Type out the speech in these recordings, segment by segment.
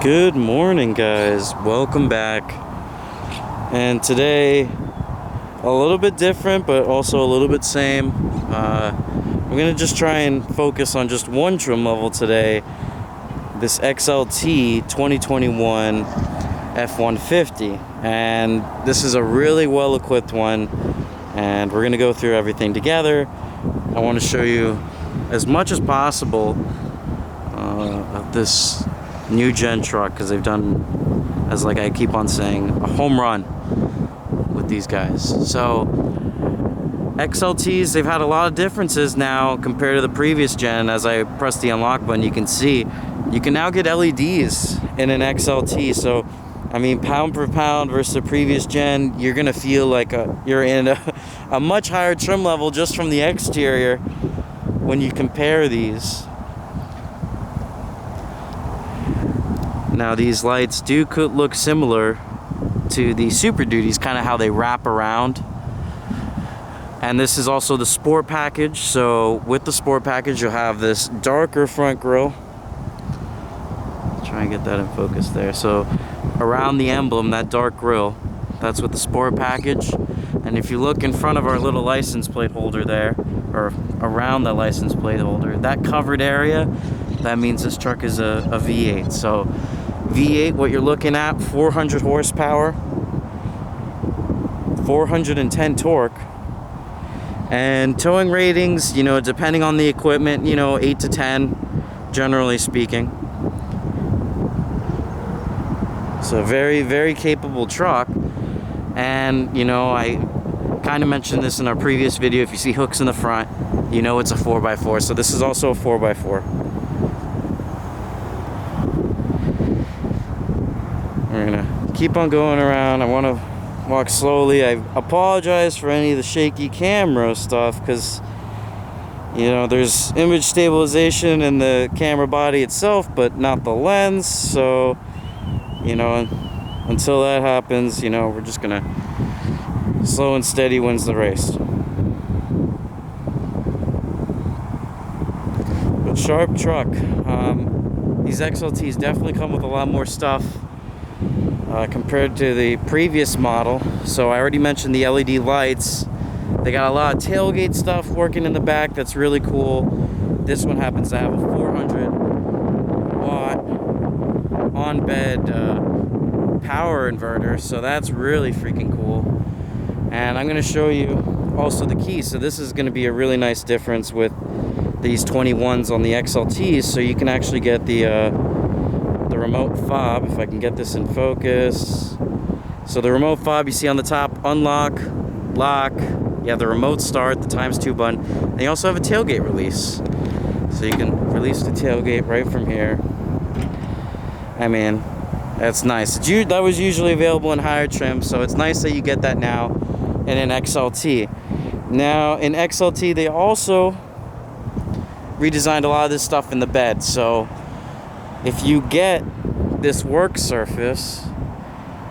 Good morning, guys. Welcome back. And today, a little bit different, but also a little bit same. We're gonna just try and focus on just one trim level today. This XLT 2021 F-150, and this is a really well-equipped one. And we're gonna go through everything together. I want to show you as much as possible of this new gen truck, because they've done, as like I keep on saying, a home run with these guys. So XLTs, they've had a lot of differences now compared to the previous gen. As I press the unlock button, you can see you can now get LEDs in an XLT. So I mean, pound for pound versus the previous gen, you're gonna feel like you're in a much higher trim level just from the exterior when you compare these. Now these lights could look similar to the Super Duties, kind of how they wrap around. And this is also the Sport package. So with the Sport package, you'll have this darker front grille. Try and get that in focus there. So around the emblem, that dark grille, that's with the Sport package. And if you look in front of our little license plate holder there, or around the license plate holder, that covered area, that means this truck is a V8. So V8, what you're looking at, 400 horsepower, 410 torque, and towing ratings, depending on the equipment, 8 to 10, generally speaking. So very, very capable truck. And, I kind of mentioned this in our previous video. If you see hooks in the front, it's a 4x4. So this is also a 4x4. We're gonna keep on going around. I want to walk slowly. I apologize for any of the shaky camera stuff, because there's image stabilization in the camera body itself, but not the lens. So until that happens, we're just gonna slow and steady wins the race. But sharp truck. These XLTs definitely come with a lot more stuff compared to the previous model. So I already mentioned the LED lights. They got a lot of tailgate stuff working in the back that's really cool. This one happens to have a 400 watt on bed power inverter, so that's really freaking cool. And I'm going to show you also the keys. So this is going to be a really nice difference with these 21s on the XLTs. So you can actually get the remote fob, if I can get this in focus. So the remote fob you see on the top, unlock, lock. You have the remote start, the ×2 button. And you also have a tailgate release. So you can release the tailgate right from here. I mean, that's nice. That was usually available in higher trim, so it's nice that you get that now in an XLT. Now, in XLT, they also redesigned a lot of this stuff in the bed. So if you get this work surface,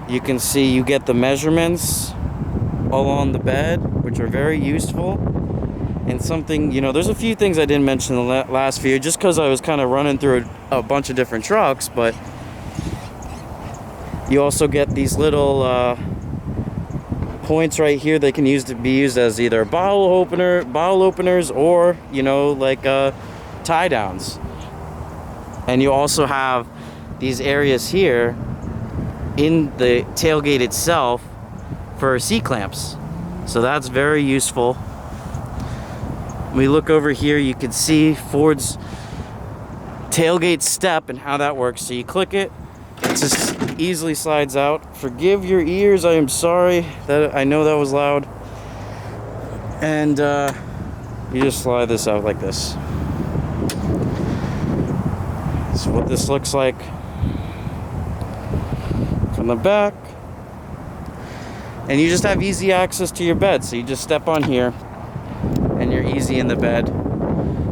you can see you get the measurements along the bed, which are very useful. And something, there's a few things I didn't mention in the last video, just because I was kind of running through a bunch of different trucks, but you also get these little points right here. They can be used as either bottle openers, or tie downs. And you also have these areas here in the tailgate itself for seat clamps. So that's very useful. When we look over here, you can see Ford's tailgate step and how that works. So you click it, it just easily slides out. Forgive your ears, I am sorry. I know that was loud. And you just slide this out like this. That's what this looks like from the back. And you just have easy access to your bed. So you just step on here and you're easy in the bed.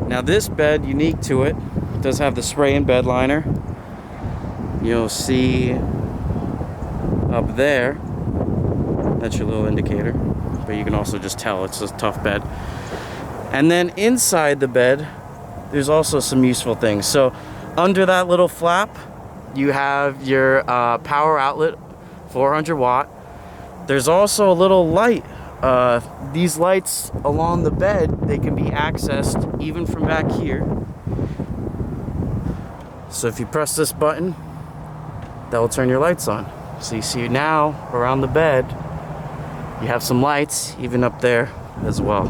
Now this bed, unique to it, does have the spray and bed liner. You'll see up there, that's your little indicator, but you can also just tell it's a tough bed. And then inside the bed, there's also some useful things. So under that little flap, you have your power outlet, 400 watt. There's also a little light. These lights along the bed, they can be accessed even from back here. So if you press this button, that will turn your lights on. So you see now around the bed, you have some lights even up there as well.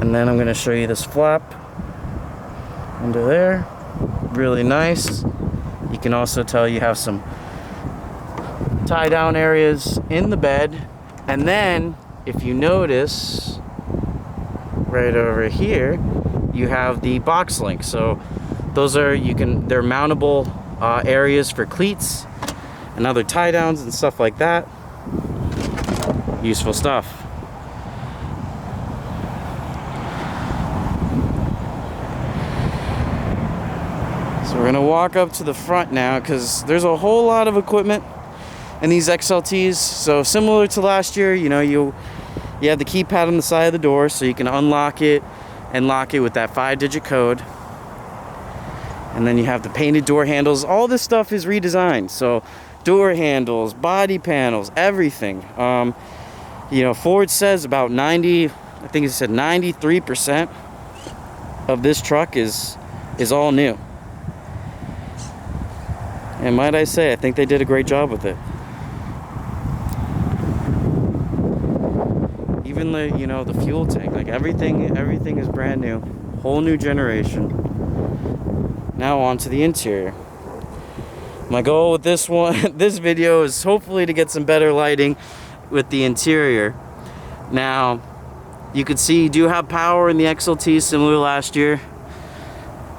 And then I'm going to show you this flap under there. Really nice. You can also tell you have some tie down areas in the bed. And then if you notice right over here, you have the box link. So those are, they're mountable areas for cleats and other tie downs and stuff like that. Useful stuff. So we're gonna walk up to the front now because there's a whole lot of equipment in these XLTs. So similar to last year, you know, you have the keypad on the side of the door, so you can unlock it and lock it with that 5-digit code. And then you have the painted door handles. All this stuff is redesigned. So door handles, body panels, everything. You know, Ford says about 90, I think it said 93% of this truck is all new. And might I say, I think they did a great job with it. Even the, you know, the fuel tank, like everything is brand new. Whole new generation. Now on to the interior. My goal with this this video is hopefully to get some better lighting with the interior. Now, you can see you do have power in the XLT similar to last year.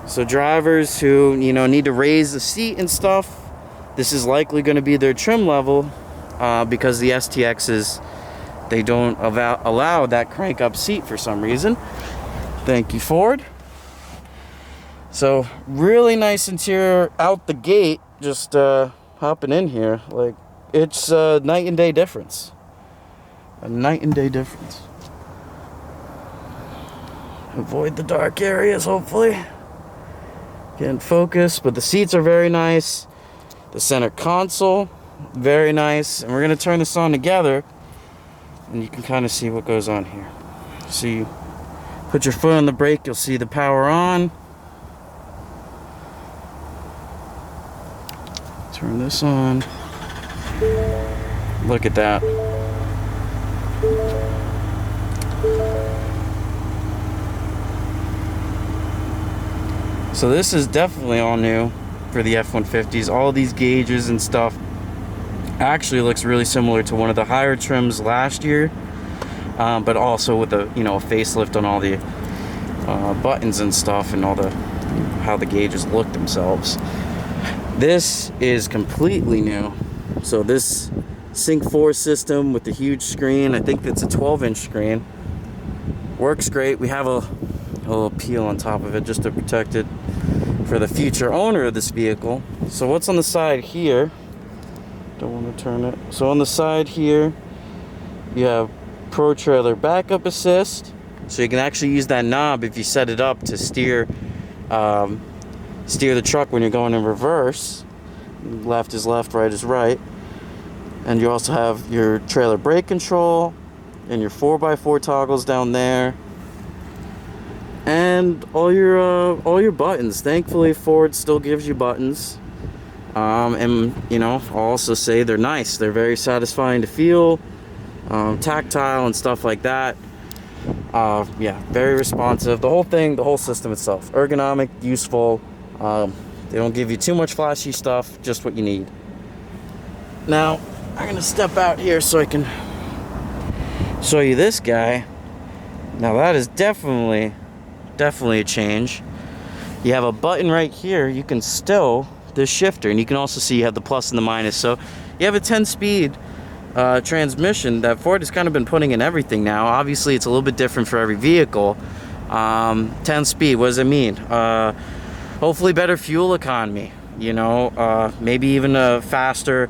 So drivers who, you know, need to raise the seat and stuff, this is likely going to be their trim level because the STXs, they don't allow that crank up seat for some reason. Thank you, Ford. So really nice interior out the gate. Just hopping in here, like it's a night and day difference. A night and day difference. Avoid the dark areas, hopefully. Get in focus, but the seats are very nice. The center console, very nice. And we're gonna turn this on together, and you can kind of see what goes on here. So you put your foot on the brake, you'll see the power on. Turn this on. Look at that. So this is definitely all new for the F-150s. All these gauges and stuff actually looks really similar to one of the higher trims last year, but also with a, you know, a facelift on all the buttons and stuff, and all the how the gauges look themselves. This is completely new. So this Sync 4 system with the huge screen, I think it's a 12-inch screen, works great. We have a little peel on top of it just to protect it for the future owner of this vehicle. So what's on the side here? Don't want to turn it. So on the side here, you have Pro Trailer Backup Assist. So you can actually use that knob if you set it up to steer the truck when you're going in reverse. Left is left, right is right. And you also have your trailer brake control and your 4x4 toggles down there, and all your buttons. Thankfully, Ford still gives you buttons, and you know, I'll also say they're nice. They're very satisfying to feel, tactile and stuff like that. Yeah, very responsive. The whole thing, the whole system itself, ergonomic, useful. They don't give you too much flashy stuff, just what you need. Now, I'm gonna step out here so I can show you this guy. Now that is definitely a change. You have a button right here. You can stow this shifter, and you can also see you have the plus and the minus. So you have a 10-speed transmission that Ford has kind of been putting in everything now. Obviously, it's a little bit different for every vehicle. 10-speed, what does it mean? Hopefully better fuel economy, you know, maybe even a faster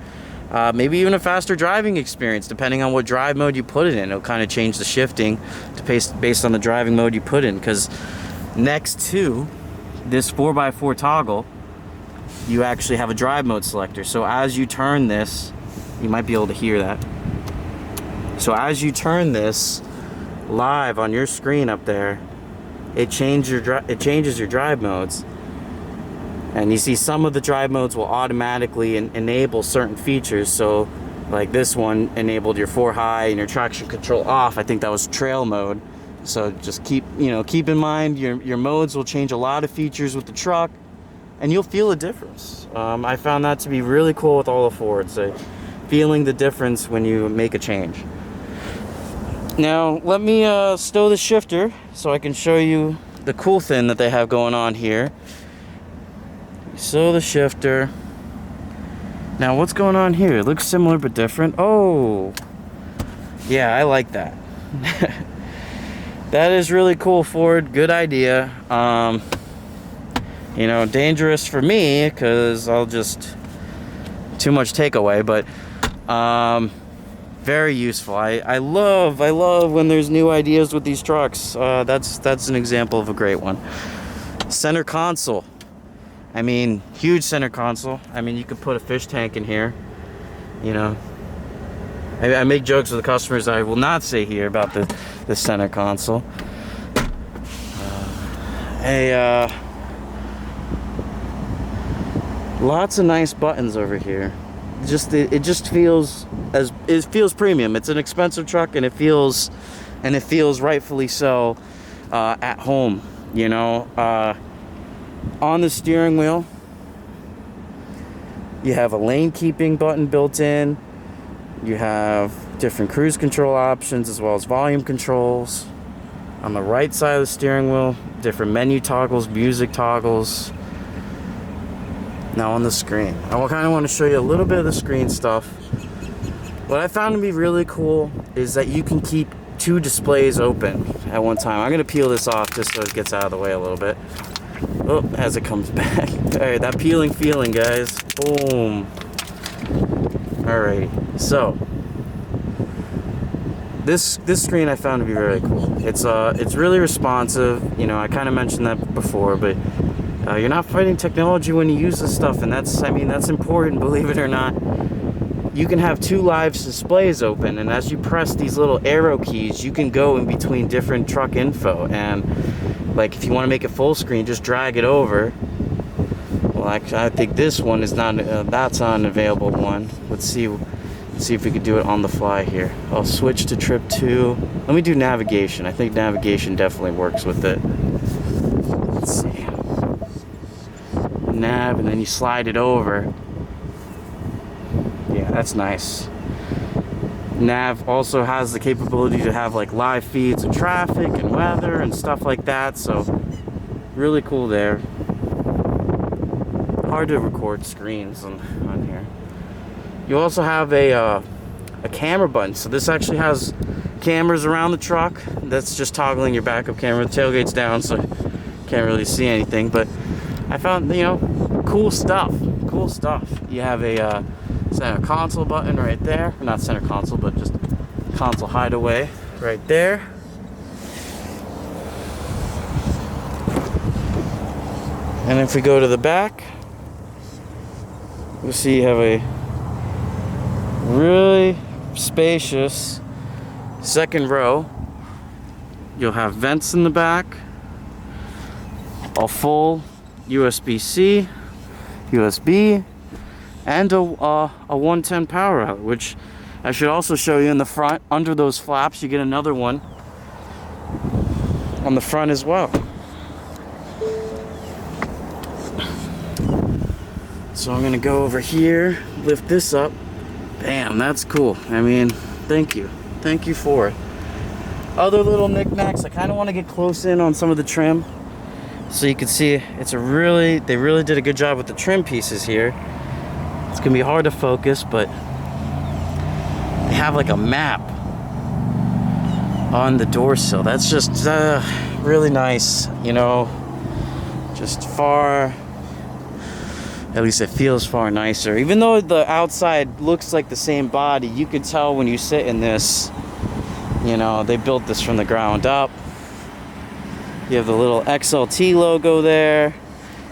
driving experience, depending on what drive mode you put it in. It'll kind of change the shifting based on the driving mode you put in, because next to this 4x4 toggle, you actually have a drive mode selector. So as you turn this, you might be able to hear that. So as you turn this live on your screen up there, it changes your drive modes. And you see some of the drive modes will automatically enable certain features. So like this one enabled your 4 high and your traction control off. I think that was trail mode. So just keep in mind your modes will change a lot of features with the truck, and you'll feel a difference. I found that to be really cool with all the Fords, feeling the difference when you make a change. Now let me stow the shifter so I can show you the cool thing that they have going on here. So the shifter. Now what's going on here? It looks similar but different. Oh, yeah, I like that. That is really cool, Ford. Good idea. You know, dangerous for me because I'll just too much takeaway, but very useful. I love when there's new ideas with these trucks. That's an example of a great one. Center console. I mean, huge center console. I mean, you could put a fish tank in here. You know, I make jokes with the customers I will not say here about the center console. Lots of nice buttons over here. It just feels premium. It's an expensive truck, and it feels rightfully so at home. You know. On the steering wheel, you have a lane keeping button built in. You have different cruise control options as well as volume controls. On the right side of the steering wheel, different menu toggles, music toggles. Now on the screen, I kind of want to show you a little bit of the screen stuff. What I found to be really cool is that you can keep 2 displays open at one time. I'm going to peel this off just so it gets out of the way a little bit. Oh, as it comes back. Alright, that peeling feeling, guys. Boom. Alrighty. So this screen I found to be really cool. It's really responsive. You know, I kind of mentioned that before, but you're not fighting technology when you use this stuff, and that's important, believe it or not. You can have 2 live displays open, and as you press these little arrow keys, you can go in between different truck info. And like if you want to make it full screen, just drag it over. Well, actually, I think this one is not. That's not an available one. Let's see if we could do it on the fly here. I'll switch to trip 2. Let me do navigation. I think navigation definitely works with it. Let's see. Nav, and then you slide it over. Yeah, that's nice. Nav also has the capability to have like live feeds of traffic and weather and stuff like that, so really cool there. Hard to record screens on here. You also have a camera button, so this actually has cameras around the truck. That's just toggling your backup camera. The tailgate's down, so you can't really see anything, but I found, you know, cool stuff. You have a center console button right there. Not center console, but just console hideaway right there. And if we go to the back, you'll see you have a really spacious second row. You'll have vents in the back, a full USB-C, USB, and a 110 power out, which I should also show you in the front. Under those flaps, you get another one on the front as well. So I'm gonna go over here, lift this up. Bam, that's cool. I mean, thank you for it. Other little knickknacks. I kind of want to get close in on some of the trim, so you can see they really did a good job with the trim pieces here. It's gonna be hard to focus, but they have like a map on the door sill. That's just really nice, you know. Just far, at least it feels far nicer. Even though the outside looks like the same body, you can tell when you sit in this, you know, they built this from the ground up. You have the little XLT logo there.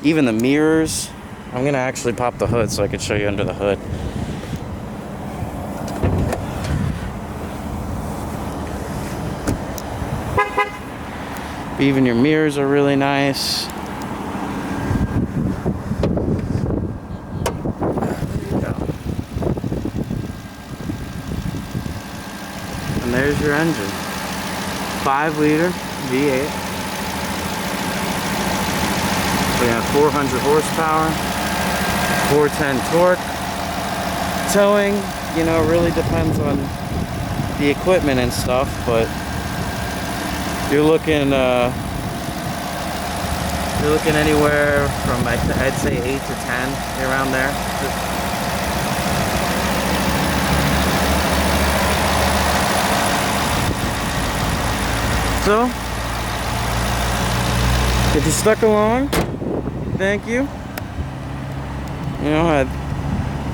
Even the mirrors I'm gonna actually pop the hood so I can show you under the hood. Even your mirrors are really nice. And there's your engine. 5-liter V8. We have 400 horsepower, 410 torque. Towing, you know, really depends on the equipment and stuff, but you're looking anywhere from I'd say 8 to 10, around there. So, if you stuck along, thank you. You know, I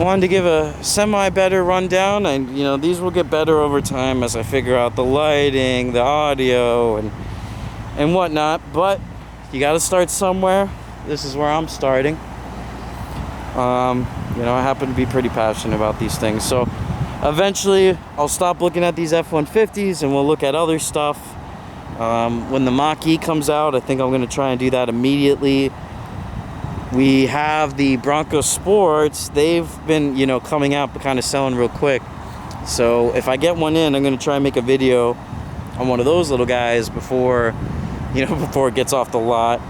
wanted to give a semi-better rundown, and you know, these will get better over time as I figure out the lighting, the audio, and whatnot. But you got to start somewhere. This is where I'm starting. You know, I happen to be pretty passionate about these things, so eventually I'll stop looking at these F-150s and we'll look at other stuff. When the Mach-E comes out, I think I'm going to try and do that immediately. We have the Bronco Sports. They've been, you know, coming out but kind of selling real quick. So if I get one in, I'm going to try and make a video on one of those little guys before, you know, before it gets off the lot.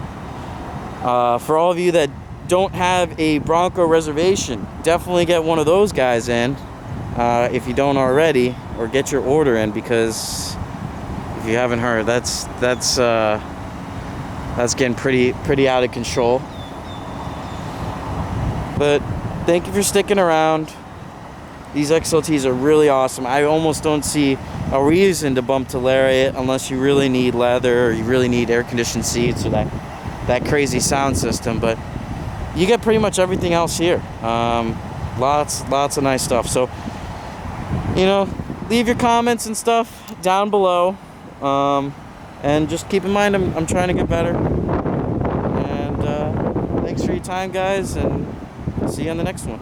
For all of you that don't have a Bronco reservation, definitely get one of those guys in if you don't already, or get your order in, because if you haven't heard, that's getting pretty out of control. But thank you for sticking around. These XLTs are really awesome. I almost don't see a reason to bump to Lariat unless you really need leather or you really need air-conditioned seats or that crazy sound system. But you get pretty much everything else here. Lots of nice stuff. So, you know, leave your comments and stuff down below. And just keep in mind, I'm trying to get better. And thanks for your time, guys, and see you on the next one.